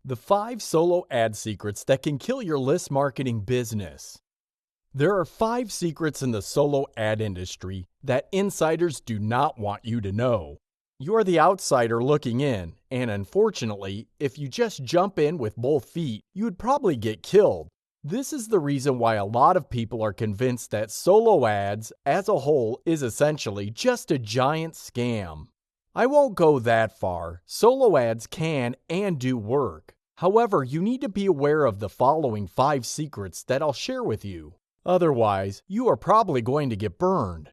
The 5 solo ad secrets that can kill your list marketing business. There are 5 secrets in the solo ad industry that insiders do not want you to know. You're the outsider looking in, and unfortunately, if you just jump in with both feet, you would probably get killed. This is the reason why a lot of people are convinced that solo ads, as a whole, is essentially just a giant scam. I won't go that far. Solo ads can and do work. However, you need to be aware of the following 5 secrets that I'll share with you. Otherwise, you are probably going to get burned.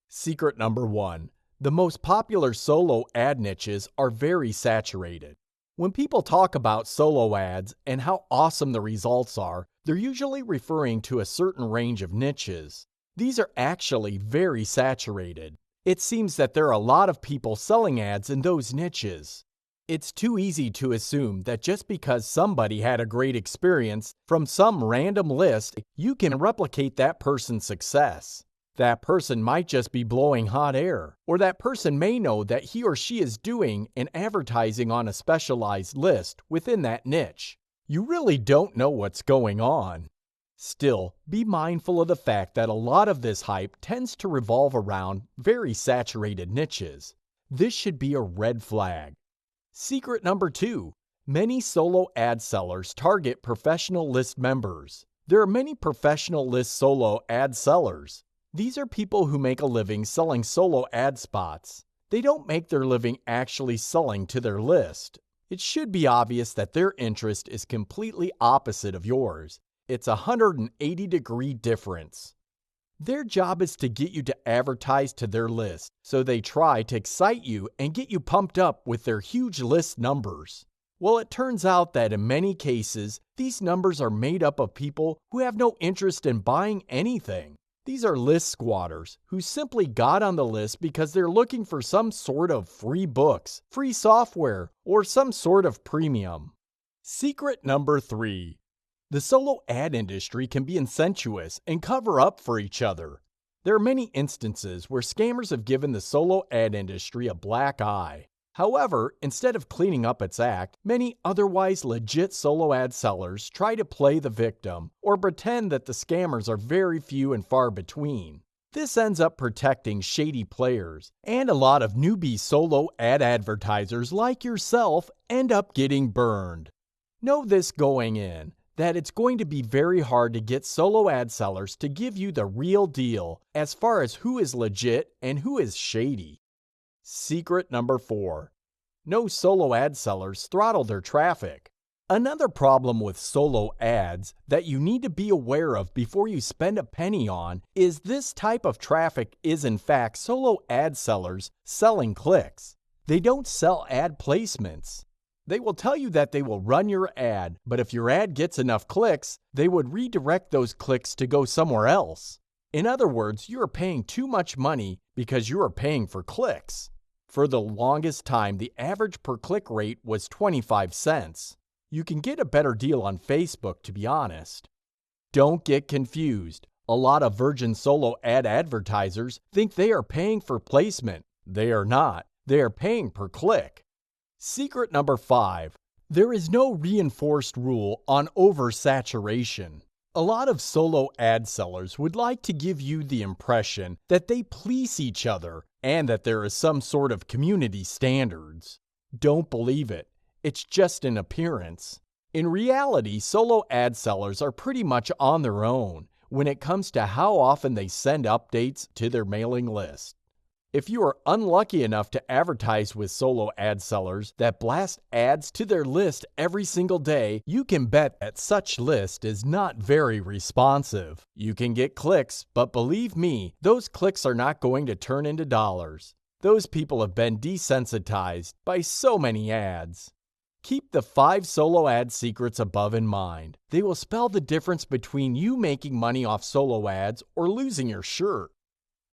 Secret number 1. The most popular solo ad niches are very saturated. When people talk about solo ads and how awesome the results are, they're usually referring to a certain range of niches. These are actually very saturated. It seems that there are a lot of people selling ads in those niches. It's too easy to assume that just because somebody had a great experience from some random list, you can replicate that person's success. That person might just be blowing hot air, or that person may know that he or she is doing and advertising on a specialized list within that niche. You really don't know what's going on. Still, be mindful of the fact that a lot of this hype tends to revolve around very saturated niches. This should be a red flag. Secret number 2. Many solo ad sellers target professional list members. There are many professional list solo ad sellers. These are people who make a living selling solo ad spots. They don't make their living actually selling to their list. It should be obvious that their interest is completely opposite of yours. It's a 180-degree difference. Their job is to get you to advertise to their list, so they try to excite you and get you pumped up with their huge list numbers. Well, it turns out that in many cases, these numbers are made up of people who have no interest in buying anything. These are list squatters who simply got on the list because they're looking for some sort of free books, free software, or some sort of premium. Secret number 3. The solo ad industry can be incestuous and cover up for each other. There are many instances where scammers have given the solo ad industry a black eye. However, instead of cleaning up its act, many otherwise legit solo ad sellers try to play the victim or pretend that the scammers are very few and far between. This ends up protecting shady players, and a lot of newbie solo ad advertisers like yourself end up getting burned. Know this going in, that it's going to be very hard to get solo ad sellers to give you the real deal as far as who is legit and who is shady. Secret number 4. No solo ad sellers throttle their traffic. Another problem with solo ads that you need to be aware of before you spend a penny on is this type of traffic is in fact solo ad sellers selling clicks. They don't sell ad placements. They will tell you that they will run your ad, but if your ad gets enough clicks, they would redirect those clicks to go somewhere else. In other words, you are paying too much money because you are paying for clicks. For the longest time, the average per click rate was 25 cents. You can get a better deal on Facebook, to be honest. Don't get confused. A lot of virgin solo ad advertisers think they are paying for placement. They are not. They are paying per click. Secret number 5. There is no reinforced rule on oversaturation. A lot of solo ad sellers would like to give you the impression that they police each other and that there is some sort of community standards. Don't believe it. It's just an appearance. In reality, solo ad sellers are pretty much on their own when it comes to how often they send updates to their mailing list. If you are unlucky enough to advertise with solo ad sellers that blast ads to their list every single day, you can bet that such list is not very responsive. You can get clicks, but believe me, those clicks are not going to turn into dollars. Those people have been desensitized by so many ads. Keep the 5 solo ad secrets above in mind. They will spell the difference between you making money off solo ads or losing your shirt.